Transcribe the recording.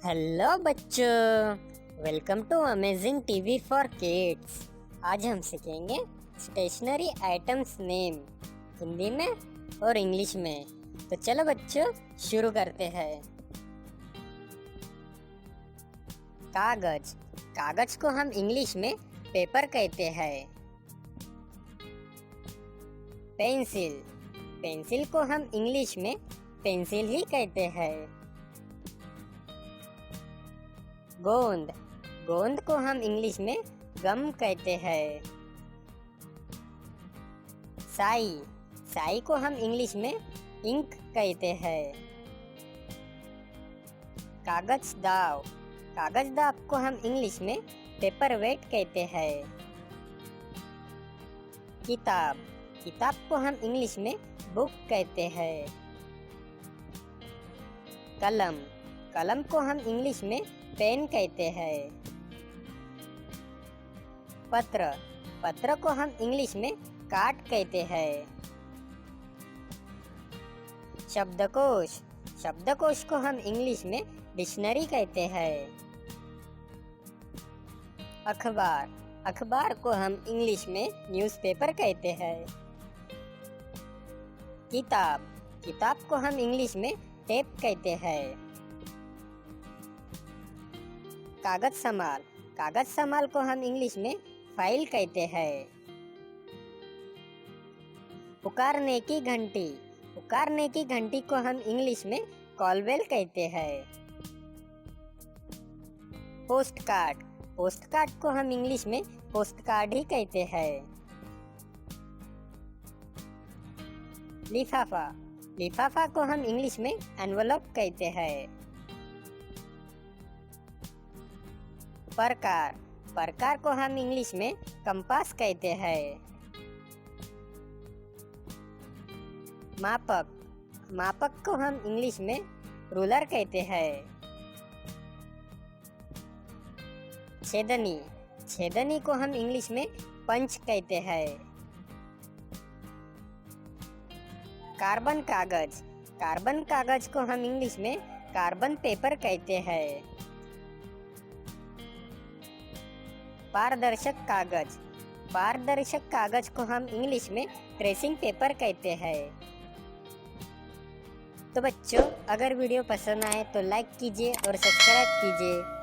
Hello बच्चों, welcome to amazing TV for kids. आज हम सीखेंगे स्टेशनरी आइटम्स नेम हिंदी में और इंग्लिश में। तो चलो बच्चों शुरू करते हैं। कागज, कागज को हम इंग्लिश में पेपर कहते हैं। पेंसिल, पेंसिल को हम इंग्लिश में पेंसिल ही कहते हैं। गोंद, गोंद को हम इंग्लिश में गम कहते हैं। साई, साई को हम इंग्लिश में इंक कहते हैं। कागज दाव, कागज दाव को हम इंग्लिश में पेपर वेट कहते हैं। किताब, किताब को हम इंग्लिश में बुक कहते हैं। कलम, कलम को हम इंग्लिश में पेन कहते हैं। पत्र, पत्र को हम इंग्लिश में कार्ड कहते हैं। शब्दकोश, शब्दकोश को हम इंग्लिश में डिक्शनरी कहते हैं। अखबार, अखबार को हम इंग्लिश में न्यूज़पेपर कहते हैं। किताब, किताब को हम इंग्लिश में टेप कहते हैं। कागज संभाल, कागज संभाल को हम इंग्लिश में फाइल कहते हैं। पुकारने की घंटी, पुकारने की घंटी को हम इंग्लिश में कॉल बेल कहते हैं। पोस्ट कार्ड, पोस्ट कार्ड को हम इंग्लिश में पोस्ट कार्ड ही कहते हैं। लिफाफा, लिफाफा को हम इंग्लिश में एनवलप कहते हैं। प्रकार, प्रकार को हम इंग्लिश में कंपास कहते हैं। मापक, मापक को हम इंग्लिश में रूलर कहते हैं। छेदनी, छेदनी को हम इंग्लिश में पंच कहते हैं। कार्बन कागज, कार्बन कागज को हम इंग्लिश में कार्बन पेपर कहते हैं। पारदर्शक कागज, पारदर्शक कागज को हम इंग्लिश में ट्रेसिंग पेपर कहते हैं। तो बच्चों, अगर वीडियो पसंद आए तो लाइक कीजिए और सब्सक्राइब कीजिए।